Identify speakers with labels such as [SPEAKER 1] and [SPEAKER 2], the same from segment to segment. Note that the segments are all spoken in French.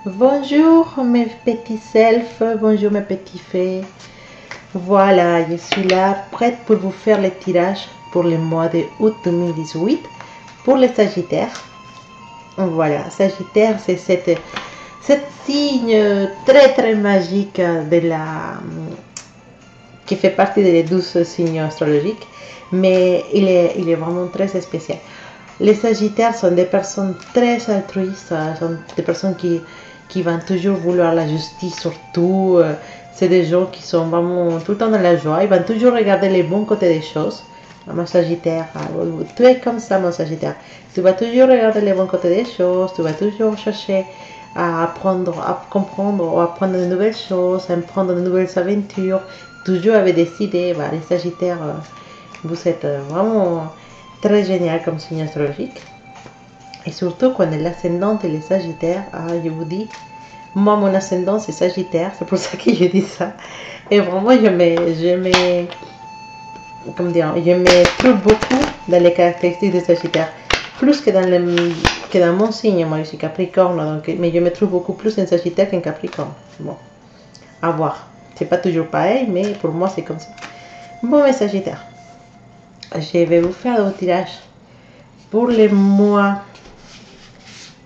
[SPEAKER 1] Bonjour mes petits selfs, bonjour mes petits fées. Voilà, je suis là prête pour vous faire le tirage pour le mois de août 2018 pour les Sagittaires. Voilà, Sagittaire, c'est cette signe très magique qui fait partie des 12 signes astrologiques, mais il est vraiment très spécial. Les Sagittaires sont des personnes très altruistes, sont des personnes qui vont toujours vouloir la justice surtout. C'est des gens qui sont vraiment tout le temps dans la joie, ils vont toujours regarder les bons côtés des choses. Mon Sagittaire, tu es comme ça, mon Sagittaire. Tu vas toujours regarder les bons côtés des choses, tu vas toujours chercher à apprendre, à comprendre, à apprendre de nouvelles choses, à prendre de nouvelles aventures, toujours avec des idées. Les Sagittaires, vous êtes vraiment très génial comme signe astrologique. Et surtout quand l'ascendant et les Sagittaires, je vous dis, moi mon ascendant c'est Sagittaire, c'est pour ça que je dis ça. Et vraiment je me trouve beaucoup dans les caractéristiques des Sagittaires. Plus que dans mon signe, moi je suis Capricorne, donc, mais je me trouve beaucoup plus en Sagittaire qu'en Capricorne. Bon, à voir. C'est pas toujours pareil, mais pour moi c'est comme ça. Bon, mes Sagittaires, je vais vous faire le tirage pour le mois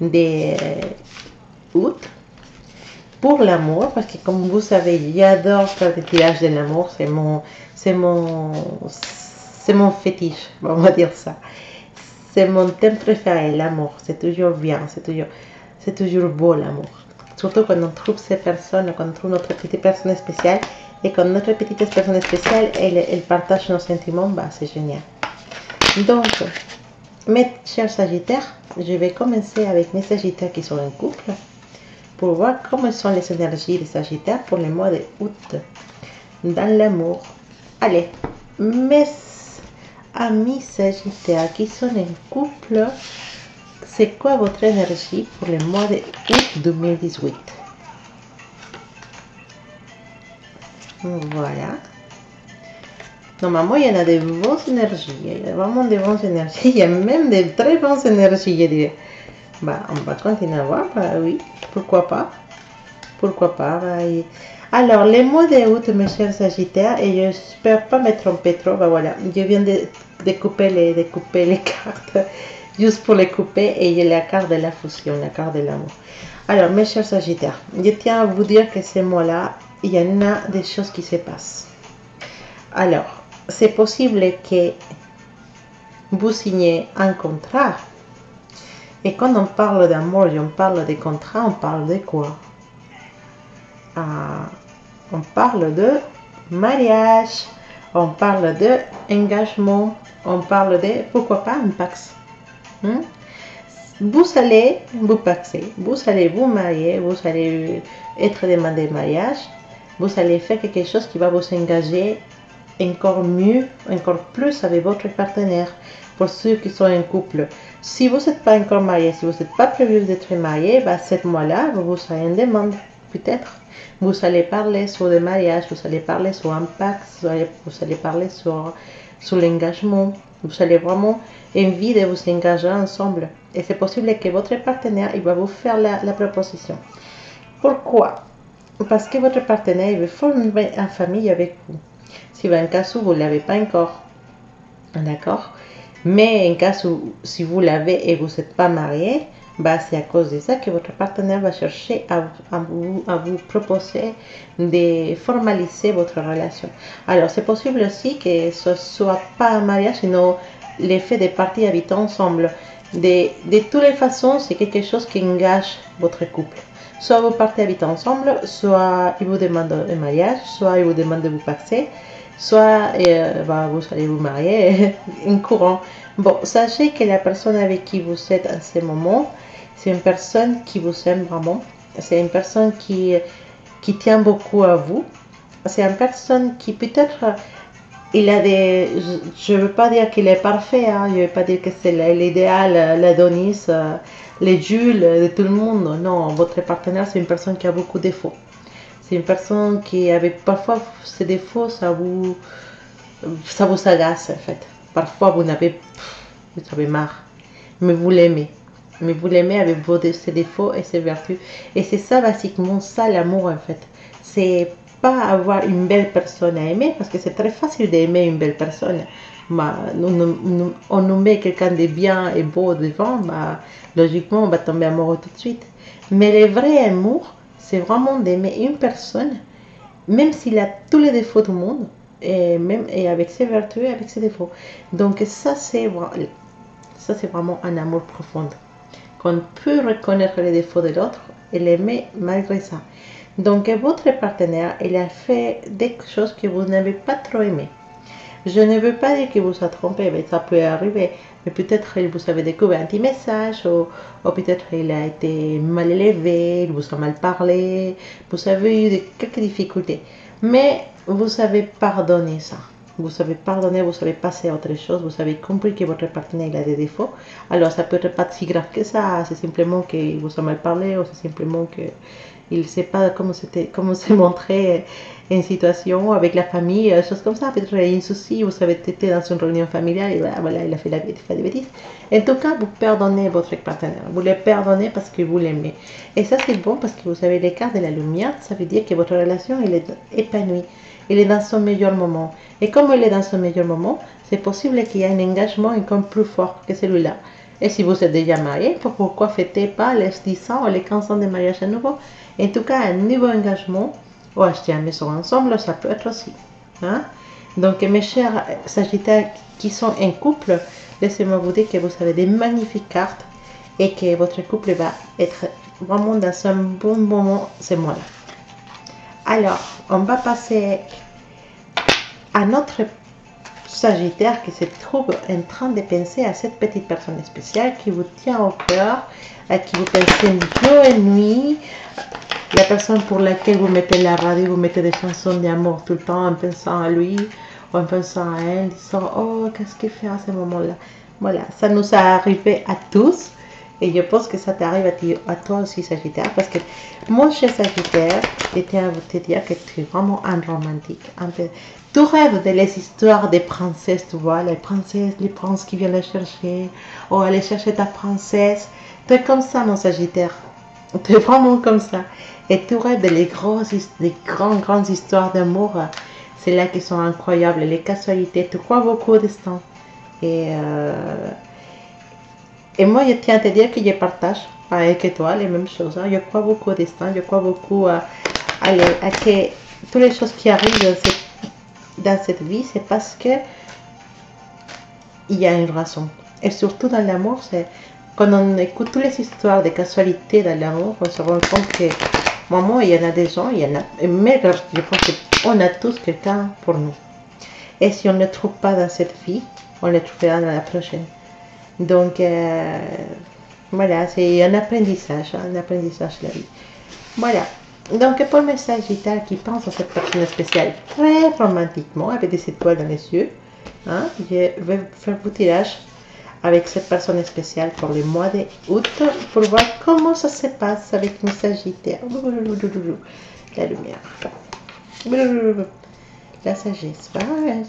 [SPEAKER 1] d'août. Pour l'amour, parce que comme vous savez, j'adore faire des tirages de l'amour, c'est mon fétiche, on va dire ça. C'est mon thème préféré, l'amour. C'est toujours bien, c'est toujours beau l'amour. Surtout quand on trouve ces personnes, quand on trouve notre petite personne spéciale, et quand notre petite personne spéciale, elle partage nos sentiments, c'est génial. Donc, mes chers Sagittaires, je vais commencer avec mes Sagittaires qui sont en couple, pour voir comment sont les énergies des Sagittaires pour le mois d'août dans l'amour. Allez, mes amis Sagittaires qui sont en couple, c'est quoi votre énergie pour le mois d'août 2018? Voilà. Normalement, il y en a de bonnes énergies. Il y a vraiment de bonnes énergies. Il y a même de très bonnes énergies, je dirais. On va continuer à voir. Oui, pourquoi pas. Pourquoi pas. Alors, les mois d'août, mes chers Sagittaires, et j'espère pas me tromper trop. Voilà, je viens de couper les cartes juste pour les couper et j'ai la carte de la fusion, la carte de l'amour. Alors, mes chers Sagittaires, je tiens à vous dire que ces mois-là, il y en a des choses qui se passent. Alors, c'est possible que vous signez un contrat. Et quand on parle d'amour et on parle de contrat, on parle de quoi? On parle de mariage, on parle de engagement, on parle de, pourquoi pas, un pax. Vous allez vous paxer, vous allez vous marier, vous allez être demandé mariage, vous allez faire quelque chose qui va vous engager encore mieux, encore plus avec votre partenaire. Pour ceux qui sont en couple, si vous n'êtes pas encore marié, si vous n'êtes pas prévu d'être marié, ce mois-là, vous serez en demande, peut-être. Vous allez parler sur le mariage, vous allez parler sur un pacte, vous allez parler sur l'engagement. Vous allez vraiment envie de vous engager ensemble. Et c'est possible que votre partenaire il va vous faire la proposition. Pourquoi? Parce que votre partenaire il veut former une famille avec vous. Si en cas où vous ne l'avez pas encore, d'accord? Mais en cas où si vous l'avez et vous n'êtes pas marié, c'est à cause de ça que votre partenaire va chercher à vous proposer de formaliser votre relation. Alors c'est possible aussi que ce ne soit pas un mariage, sinon l'effet de partir habiter ensemble. De toutes les façons, c'est quelque chose qui engage votre couple. Soit vous partez habiter ensemble, soit il vous demande un mariage, soit il vous demande de vous passer, soit vous allez vous marier en courant. Bon, sachez que la personne avec qui vous êtes en ce moment, c'est une personne qui vous aime vraiment. C'est une personne qui tient beaucoup à vous. C'est une personne qui peut-être, il a des... Je ne veux pas dire qu'il est parfait, je ne veux pas dire que c'est l'idéal, l'Adonis, les Jules de tout le monde. Non, votre partenaire, c'est une personne qui a beaucoup de défauts. C'est une personne qui, avec parfois ses défauts, ça vous agace en fait. Parfois, vous avez marre, mais vous l'aimez. mais vous l'aimez avec ses défauts et ses vertus. Et c'est ça, basiquement, ça l'amour en fait. C'est pas avoir une belle personne à aimer, parce que c'est très facile d'aimer une belle personne. Bah, on nous met quelqu'un de bien et beau devant, bah, logiquement, on va tomber amoureux tout de suite. Mais le vrai amour, c'est vraiment d'aimer une personne, même s'il a tous les défauts du monde, et avec ses vertus et avec ses défauts. Donc ça, c'est vraiment un amour profond. Qu'on peut reconnaître les défauts de l'autre et l'aimer malgré ça. Donc, votre partenaire, il a fait des choses que vous n'avez pas trop aimées. Je ne veux pas dire qu'il vous a trompé, mais ça peut arriver. Mais peut-être il vous avait découvert un petit message, ou peut-être il a été mal élevé, il vous a mal parlé, vous avez eu quelques difficultés. Mais vous avez pardonné ça. Vous avez pardonné, vous avez passé à autre chose, vous avez compris que votre partenaire il a des défauts. Alors ça peut être pas si grave que ça, c'est simplement qu'il vous a mal parlé, ou c'est simplement qu'il ne sait pas comment se montrer une situation avec la famille, choses comme ça. Peut-être il y a un souci, vous avez été dans une réunion familiale et voilà, il a fait des bêtises. En tout cas, vous pardonnez votre partenaire. Vous le pardonnez parce que vous l'aimez. Et ça, c'est bon parce que vous avez les cartes de la lumière. Ça veut dire que votre relation, elle est épanouie. Il est dans son meilleur moment. Et comme il est dans son meilleur moment, c'est possible qu'il y ait un engagement encore plus fort que celui-là. Et si vous êtes déjà marié, pourquoi fêtez pas les 10 ans ou les 15 ans de mariage à nouveau? En tout cas, un nouveau engagement, ou acheter une maison ensemble, ça peut être aussi. Hein? Donc, mes chers Sagittaires qui sont en couple, laissez-moi vous dire que vous avez des magnifiques cartes et que votre couple va être vraiment dans un bon moment ce mois-là. Alors, on va passer à notre Sagittaire qui se trouve en train de penser à cette petite personne spéciale qui vous tient au cœur, à qui vous pensez jour et nuit, la personne pour laquelle vous mettez la radio, vous mettez des chansons d'amour tout le temps en pensant à lui ou en pensant à elle, disant oh qu'est-ce qu'il fait à ce moment-là. Voilà, ça nous est arrivé à tous. Et je pense que ça t'arrive à toi aussi, Sagittaire, parce que mon cher Sagittaire, je tiens à vous te dire que tu es vraiment un romantique. Tu rêves de les histoires des princesses, tu vois, les princesses, les princes qui viennent la chercher, ou aller chercher ta princesse. Tu es comme ça, mon Sagittaire. Tu es vraiment comme ça. Et tu rêves de les grandes histoires d'amour. C'est là qui sont incroyables, les casualités. Tu crois beaucoup au destin. Et moi, je tiens à te dire que je partage avec toi les mêmes choses. Hein. Je crois beaucoup au destin, je crois beaucoup à que toutes les choses qui arrivent dans cette vie, c'est parce que il y a une raison. Et surtout dans l'amour, c'est quand on écoute toutes les histoires de casualité dans l'amour, on se rend compte que maman, il y en a des gens, il y en a, mais je pense qu'on a tous quelqu'un pour nous. Et si on ne le trouve pas dans cette vie, on le trouvera dans la prochaine. Donc, voilà, c'est un apprentissage la vie. Voilà. Donc, pour mes Sagittaires qui pensent à cette personne spéciale très romantiquement, avec des étoiles dans les yeux, hein, je vais faire un tirage avec cette personne spéciale pour le mois d'août pour voir comment ça se passe avec mes Sagittaires. La lumière. La sagesse.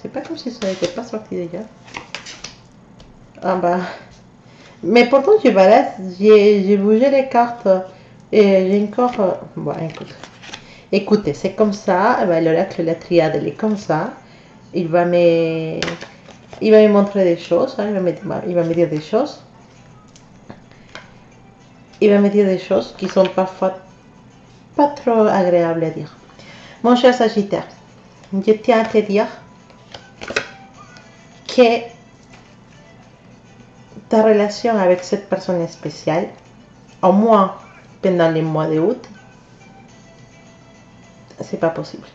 [SPEAKER 1] C'est pas comme si ça n'était pas sorti déjà. Ah bah. Mais pourtant, j'ai bougé les cartes et j'ai encore. Bon, écoutez, c'est comme ça. L'oracle, la triade, elle est comme ça. Il va me montrer des choses. Hein, il va me dire des choses. Il va me dire des choses qui sont parfois pas trop agréables à dire. Mon cher Sagittaire, je tiens à te dire que ta relation avec cette personne spéciale, au moins pendant les mois d'août, c'est pas possible.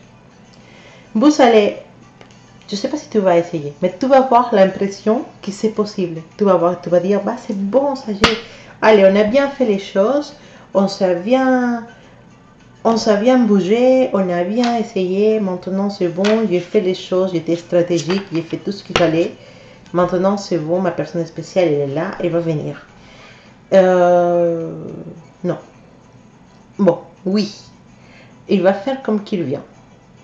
[SPEAKER 1] Vous allez, je sais pas si tu vas essayer, mais tu vas avoir l'impression que c'est possible. Tu vas dire, bah c'est bon, ça y est. Allez, on a bien fait les choses, on s'est bien bougé, on a bien essayé, maintenant c'est bon, j'ai fait les choses, j'étais stratégique, j'ai fait tout ce qu'il fallait. Maintenant c'est bon, ma personne spéciale elle est là, elle va venir. Non. Bon, oui. Il va faire comme qu'il vient.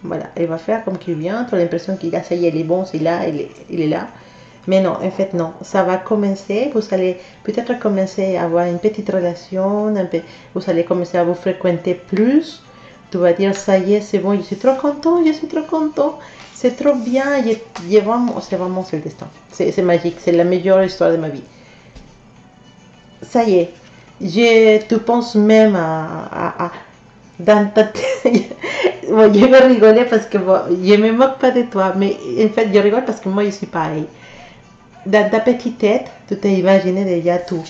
[SPEAKER 1] Voilà, il va faire comme qu'il vient. Tu as l'impression qu'il a, ça y est, il est bon, c'est là, il est là. Mais non, en fait, non. Ça va commencer. Vous allez peut-être commencer à avoir une petite relation. Vous allez commencer à vous fréquenter plus. Tu vas dire, ça y est, c'est bon, je suis trop content, je suis trop content. C'est trop bien. C'est vraiment le destin. C'est magique. C'est la meilleure histoire de ma vie. Ça y est. Tu penses même dans ta tête. Bon, je vais rigoler parce que bon, je me moque pas de toi, mais en fait, je rigole parce que moi, je suis pareil. Dans ta petite tête, tu t'es imaginé déjà tout.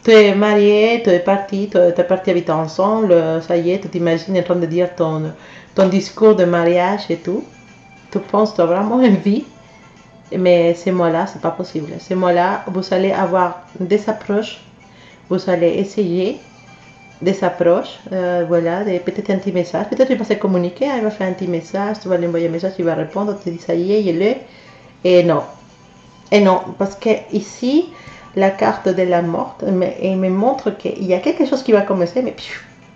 [SPEAKER 1] Tu es marié, tu es parti, habiter ensemble, ça y est, tu t'imagines en train de dire ton discours de mariage et tout. Tu penses, tu as vraiment envie, mais ces mots-là, c'est pas possible. Ces mots-là, vous allez avoir des approches, vous allez essayer des approches, voilà, peut-être un petit message, peut-être il va se communiquer, il va faire un petit message, tu vas lui envoyer un message, il va répondre, tu te dis ça y est, il est, et non. Et non, parce que ici, la carte de la mort me montre qu'il y a quelque chose qui va commencer, mais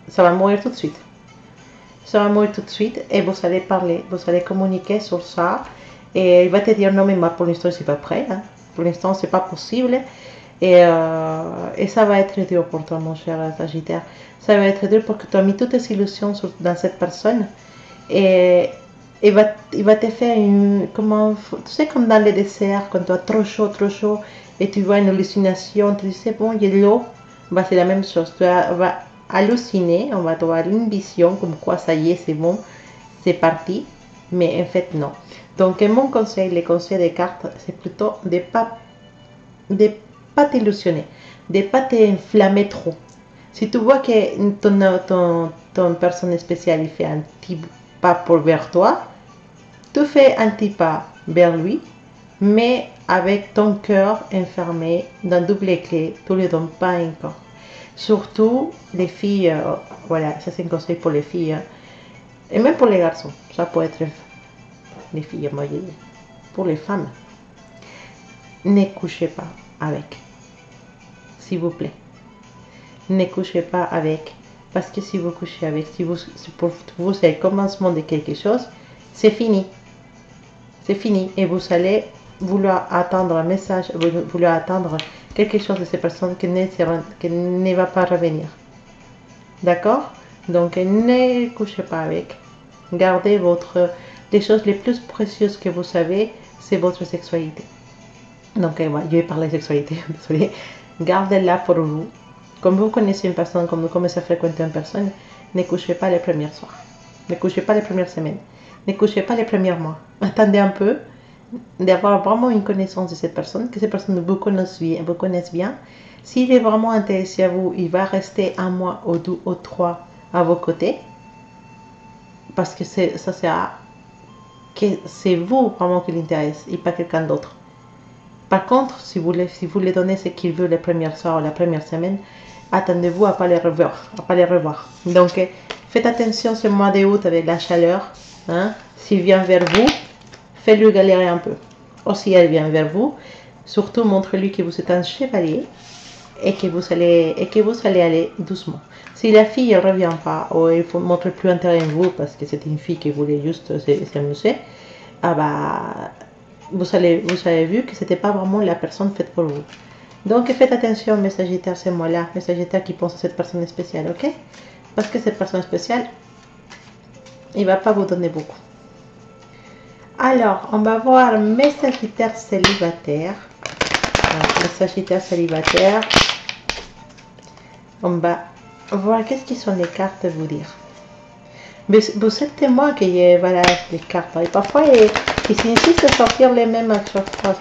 [SPEAKER 1] ça va mourir tout de suite. Ça va mourir tout de suite et vous allez parler, vous allez communiquer sur ça. Et il va te dire non, mais moi pour l'instant, je ne suis pas prêt. Hein. Pour l'instant, ce n'est pas possible. Et ça va être dur pour toi, mon cher Sagittaire. Ça va être dur parce que tu as mis toutes tes illusions dans cette personne. Et il va te faire tu sais, comme dans le désert, quand tu as trop chaud, et tu vois une hallucination, tu dis c'est bon, il y a de l'eau. Bah, c'est la même chose. Tu vas halluciner, on va avoir une vision comme quoi ça y est, c'est bon, c'est parti. Mais en fait, non. Donc, mon conseil, les conseils des cartes, c'est plutôt de ne pas t'illusionner, de ne pas t'enflammer trop. Si tu vois que ton personne spéciale il fait un petit pas vers toi, tu fais un petit pas vers lui, mais avec ton cœur enfermé dans double clé, tu ne lui donnes pas encore. Surtout les filles, voilà, ça c'est un conseil pour les filles, hein. Et même pour les garçons, ça peut être les filles, moi, pour les femmes. Ne couchez pas avec, s'il vous plaît. Ne couchez pas avec, parce que si vous couchez avec, si pour vous c'est le commencement de quelque chose, c'est fini. C'est fini et vous allez vouloir attendre un message, vouloir attendre quelque chose de ces personnes qui ne va pas revenir. D'accord? Donc ne couchez pas avec. Gardez les choses les plus précieuses que vous savez, c'est votre sexualité. Donc voilà, je vais parler de sexualité, désolé. Gardez-la pour vous. Comme vous connaissez une personne, comme vous commencez à fréquenter une personne, ne couchez pas les premiers soirs. Ne couchez pas les premières semaines. Ne couchez pas les premiers mois. Attendez un peu d'avoir vraiment une connaissance de cette personne, que cette personne vous connaisse bien. S'il est vraiment intéressé à vous, il va rester un mois ou deux ou trois à vos côtés. Parce que ça sera que c'est vous vraiment qui l'intéresse et pas quelqu'un d'autre. Par contre, si vous les donnez ce qu'il veut les premières soirs ou la première semaine, attendez-vous à ne pas les revoir. Donc, faites attention ce mois d'août avec la chaleur. Hein? S'il vient vers vous, faites-lui galérer un peu. Ou si elle vient vers vous, surtout montrez-lui que vous êtes un chevalier et que vous allez aller doucement. Si la fille ne revient pas ou elle ne montre plus intérêt en vous parce que c'est une fille qui voulait juste s'amuser, ah bah, vous avez vu que ce n'était pas vraiment la personne faite pour vous. Donc faites attention, mes Sagittaires, ces mois-là, mes Sagittaires qui pensent à cette personne spéciale, ok? Parce que cette personne spéciale, il ne va pas vous donner beaucoup. Alors, on va voir mes Sagittaires célibataires. Les Sagittaires célibataires. On va voir qu'est-ce qui sont les cartes vous dire. Mais vous êtes témoin qu'il y a voilà, les cartes. Et parfois, ils insistent à sortir les mêmes à chaque fois.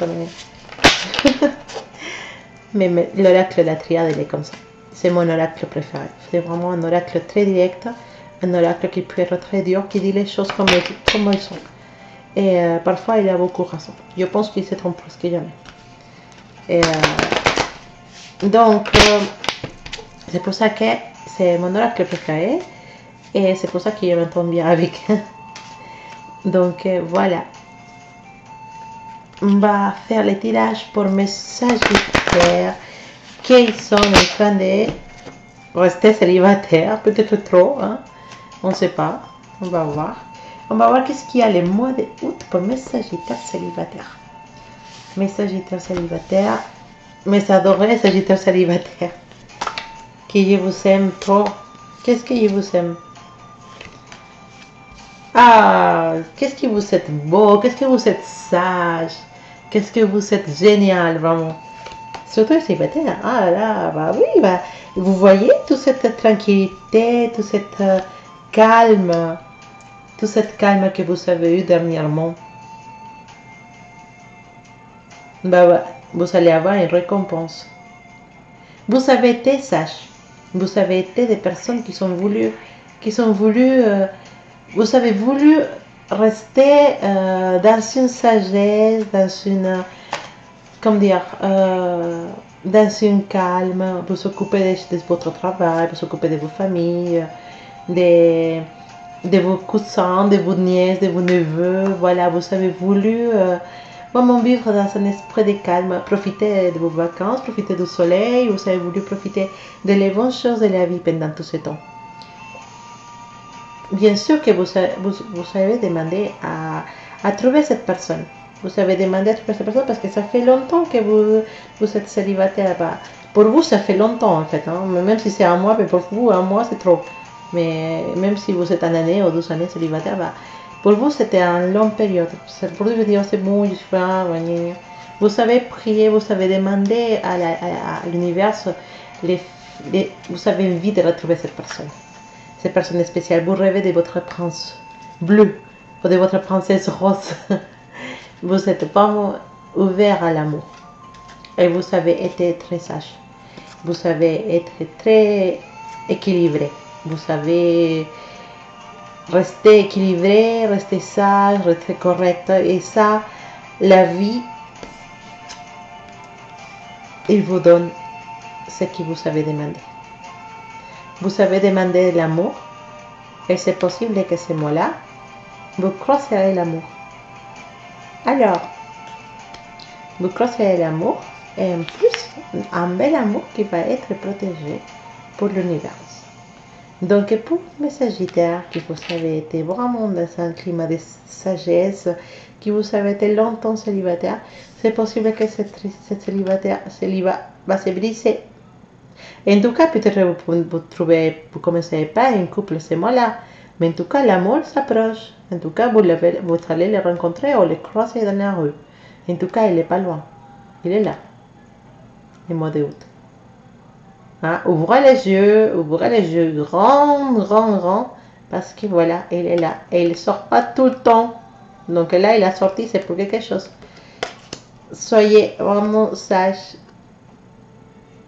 [SPEAKER 1] Mais l'oracle de la triade, il est comme ça. C'est mon oracle préféré. C'est vraiment un oracle très direct. Un oracle qui peut être très dur, qui dit les choses comme elles sont. Et parfois, il a beaucoup raison. Je pense qu'il se trompe presque jamais. Et, donc, c'est pour ça que c'est mon oracle préféré. Et c'est pour ça que je m'entends bien avec. Donc, voilà. On va faire les tirages pour mes Sagittaires qui sont en train de rester célibataires. Peut-être trop, hein? On ne sait pas. On va voir. On va voir qu'est-ce qu'il y a le mois d'août pour mes Sagittaires célibataires. Mes Sagittaires célibataires, mes adorés Sagittaires célibataires, que je vous aime trop. Qu'est-ce que je vous aime? Ah, qu'est-ce que vous êtes beau, qu'est-ce que vous êtes sage, qu'est-ce que vous êtes génial, vraiment. Surtout les célibataires. Ah là, bah oui, bah, vous voyez toute cette tranquillité, toute cette calme, tout cette calme que vous avez eu dernièrement. Bah, vous allez avoir une récompense. Vous avez été sage. Vous avez été des personnes qui sont voulues, vous avez voulu rester dans une sagesse, dans une, comment dire, dans une calme, vous occupez de votre travail, vous occupez de vos familles, de vos cousins, de vos nièces, de vos neveux. Voilà, vous avez voulu vraiment vivre dans un esprit de calme, profiter de vos vacances, profiter du soleil, vous avez voulu profiter de les bonnes choses de la vie pendant tout ce temps. Bien sûr que vous avez demandé à trouver cette personne. Vous avez demandé à trouver cette personne parce que ça fait longtemps que vous êtes célibataire. Bah, pour vous, ça fait longtemps en fait. Hein. Même si c'est un mois, mais pour vous, un mois, c'est trop. Mais même si vous êtes 1 année ou 2 années célibataire, bah, pour vous, c'était une longue période. Pour vous, je dis, oh, c'est bon, je suis là. Vous savez prier, vous savez demander à l'univers, vous avez envie de retrouver cette personne. Cette personne spéciale. Vous rêvez de votre prince bleu ou de votre princesse rose. Vous êtes vraiment ouvert à l'amour. Et vous avez été très sage. Vous avez été très équilibré. Vous savez rester équilibré, rester sage, rester correct. Et ça, la vie, il vous donne ce que vous avez demandé. Vous avez demandé l'amour, et c'est possible que ce mot-là, vous croiserez l'amour. Alors, vous croiserez l'amour, et en plus, un bel amour qui va être protégé pour l'univers. Donc, pour mes Sagittaires, qui vous avez été vraiment dans un climat de sagesse, qui vous avez été longtemps célibataire, c'est possible que cette célibat va se briser. En tout cas, peut-être vous commencez pas un couple ce mois-là, mais en tout cas, l'amour s'approche. En tout cas, vous allez le rencontrer ou le croiser dans la rue. En tout cas, il n'est pas loin. Il est là, le mois d'août. Hein? Ouvrez les yeux grand, parce que voilà, il est là. Et il ne sort pas tout le temps. Donc là, il a sorti, c'est pour quelque chose. Soyez vraiment sages.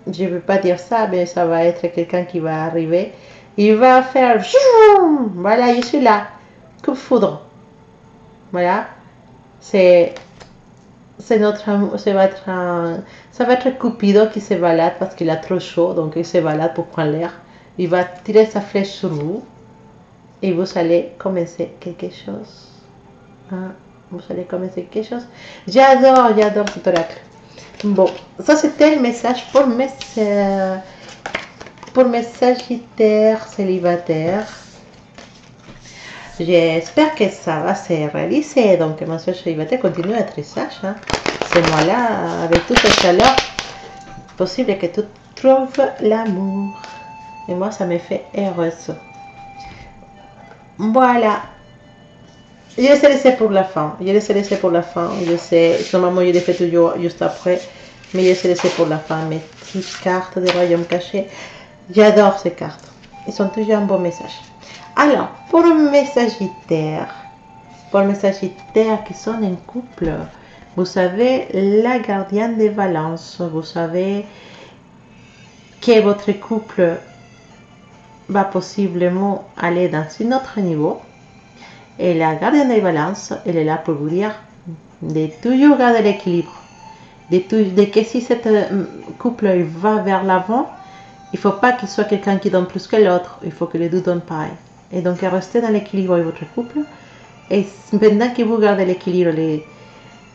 [SPEAKER 1] Je ne veux pas dire ça, mais ça va être quelqu'un qui va arriver. Il va faire... Voilà, je suis là. Coup de foudre. Voilà. C'est notre amour. Ça va être Cupido qui se balade parce qu'il a trop chaud. Donc il se balade pour prendre l'air. Il va tirer sa flèche sur vous. Et vous allez commencer quelque chose. Hein? Vous allez commencer quelque chose. J'adore cet oracle. Bon, ça c'était le message pour mes Sagittaires célibataires. J'espère que ça va se réaliser. Donc, mon célibataire continue à être sage. Hein. Ce mois-là, avec toute cette chaleur, possible que tu trouves l'amour. Et moi, ça me fait heureuse. Voilà. Je les ai laissés pour la fin. Je sais, normalement, je les fais toujours juste après. Mais je les ai laissés pour la fin. Mes petites cartes des royaumes cachés. J'adore ces cartes. Ils sont toujours un bon message. Alors, pour mes Sagittaires qui sont en couple, vous savez, la gardienne des balances. Vous savez que votre couple va possiblement aller dans un autre niveau. Et la gardienne des balances, elle est là pour vous dire de toujours garder l'équilibre. De que si ce couple il va vers l'avant, il ne faut pas qu'il soit quelqu'un qui donne plus que l'autre. Il faut que les deux donnent pareil. Et donc, restez dans l'équilibre de votre couple. Et pendant que vous gardez l'équilibre,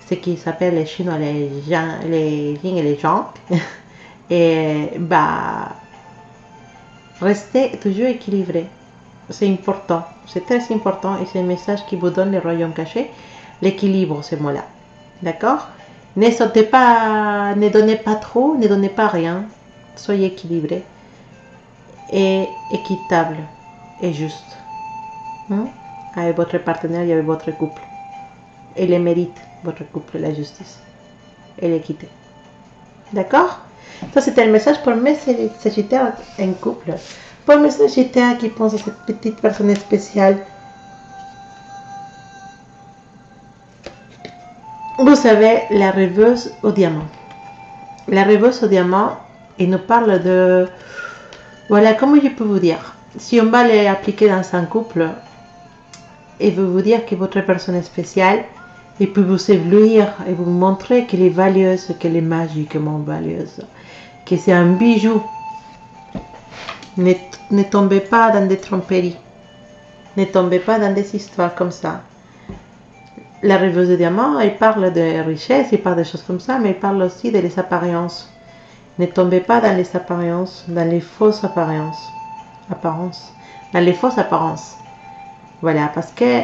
[SPEAKER 1] ce qui s'appelle les Chinois, les yin et les yang, et bah, restez toujours équilibré. C'est important, c'est très important et c'est un message qui vous donne le royaume caché, l'équilibre, ce mot-là. D'accord? Ne sautez pas, ne donnez pas trop, ne donnez pas rien. Soyez équilibré et équitable et juste. Avec votre partenaire et avec votre couple. Et le mérite, votre couple, la justice et l'équité. D'accord? Ça, c'était le message pour mes sagittaires en couple. Pour mes sagittaires qui pensent à cette petite personne spéciale. Vous savez, la rêveuse au diamant. La rêveuse au diamant, il nous parle de... Voilà, comment je peux vous dire? Si on va l'appliquer dans un couple, il veut vous dire que votre personne spéciale, il peut vous éblouir et vous montrer qu'elle est valieuse, qu'elle est magiquement valieuse, que c'est un bijou. Ne tombez pas dans des tromperies. Ne tombez pas dans des histoires comme ça. La rêveuse de diamant, elle parle de richesse, elle parle de choses comme ça, mais elle parle aussi des apparences. Ne tombez pas dans les apparences, dans les fausses apparences. Dans les fausses apparences. Voilà, parce que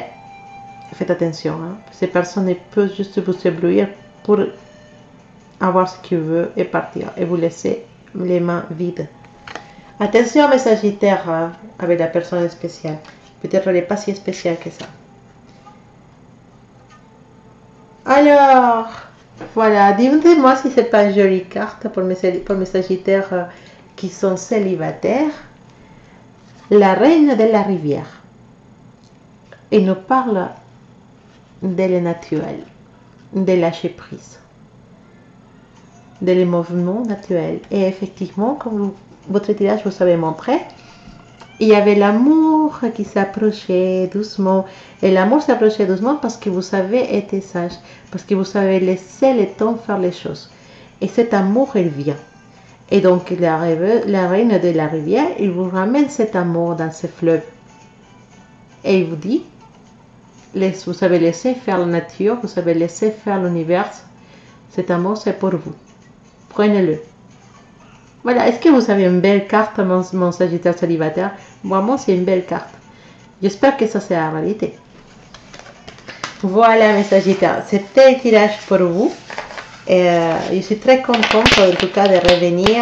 [SPEAKER 1] faites attention. Ces personnes peuvent juste vous éblouir pour avoir ce qu'ils veulent et partir. Et vous laisser les mains vides. Attention mes sagittaires avec la personne spéciale. Peut-être elle n'est pas si spéciale que ça. Alors, voilà. Dites-moi si c'est pas une jolie carte pour mes sagittaires qui sont célibataires. La reine de la rivière. Il nous parle de le naturel, de lâcher prise, de les mouvements naturels. Et effectivement, comme votre tirage vous avez montré, il y avait l'amour qui s'approchait doucement. Et l'amour s'approchait doucement parce que vous avez été sage, parce que vous avez laissé le temps faire les choses. Et cet amour, il vient. Et donc, la reine de la rivière, il vous ramène cet amour dans ce fleuve. Et il vous dit, vous avez laissé faire la nature, vous avez laissé faire l'univers. Cet amour, c'est pour vous. Prenez-le. Voilà, est-ce que vous avez une belle carte, mon Sagittaire célibataire? Vraiment, c'est une belle carte. J'espère que ça, c'est la réalité. Voilà, mes Sagittaires. C'était le tirage pour vous. Et, je suis très contente, en tout cas, de revenir,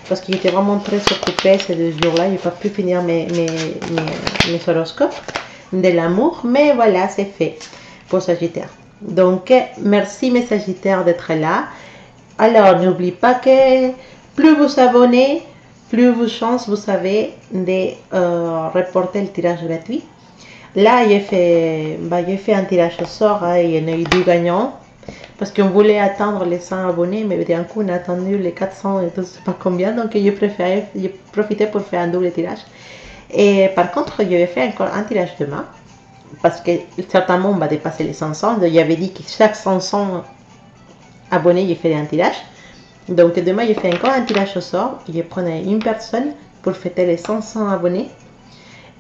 [SPEAKER 1] parce que j'étais vraiment très occupée ces 2 jours-là. Je n'ai pas pu finir mes horoscopes de l'amour, mais voilà, c'est fait pour Sagittaire. Donc, merci mes Sagittaires d'être là. Alors, n'oubliez pas que plus vous abonnez, plus vous chance vous avez de reporter le tirage gratuit. Là, j'ai fait un tirage au sort, il y en a eu 2 gagnants. Parce qu'on voulait atteindre les 100 abonnés, mais d'un coup, on a attendu les 400 et je ne sais pas combien. Donc, j'ai profité pour faire un double tirage. Et par contre, je vais faire encore un tirage demain. Parce que certainement, on va dépasser les 500. Donc, j'avais dit que chaque 500 abonnés, je ferai un tirage. Donc, demain, je fais encore un tirage au sort. Je prenais une personne pour fêter les 500 abonnés.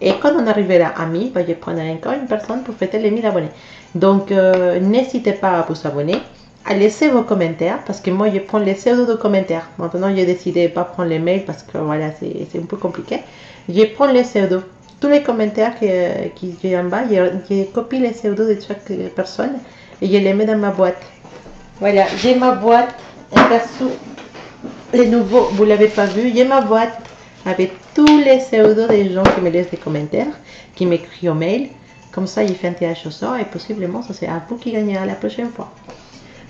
[SPEAKER 1] Et quand on arrivera à 1000, je prendrai encore une personne pour fêter les 1000 abonnés. Donc, n'hésitez pas à vous abonner, à laisser vos commentaires, parce que moi, je prends les pseudos de commentaires. Maintenant, j'ai décidé de ne pas prendre les mails, parce que voilà, c'est un peu compliqué. Je prends les pseudos. Tous les commentaires qui j'ai en bas, je copie les pseudos de chaque personne et je les mets dans ma boîte. Voilà, j'ai ma boîte. En cas où les nouveaux, vous ne l'avez pas vu, j'ai ma boîte avec tous les pseudos des gens qui me laissent des commentaires, qui m'écrivent au mail. Comme ça, il fait un tirage au sort et possiblement, ça c'est à vous qui gagnera la prochaine fois.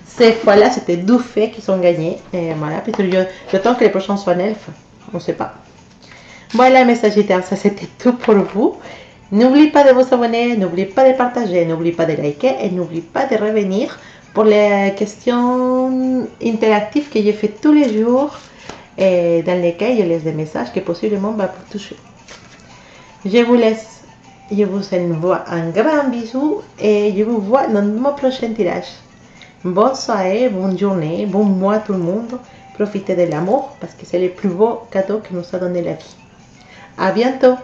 [SPEAKER 1] Cette fois-là, c'était 12 faits qui sont gagnés. Et voilà, peut-être j'attends que les prochains soient 9. On ne sait pas. Voilà, mes Sagittaires, ça c'était tout pour vous. N'oubliez pas de vous abonner, n'oubliez pas de partager, n'oubliez pas de liker et n'oubliez pas de revenir pour les questions interactives que j'ai fait tous les jours et dans lesquelles je laisse des messages que possiblement va vous toucher. Je vous laisse. Je vous envoie un grand bisou et je vous vois dans mon prochain tirage. Bonne soirée, bonne journée, bon mois tout le monde. Profitez de l'amour parce que c'est le plus beau cadeau que nous a donné la vie. À bientôt!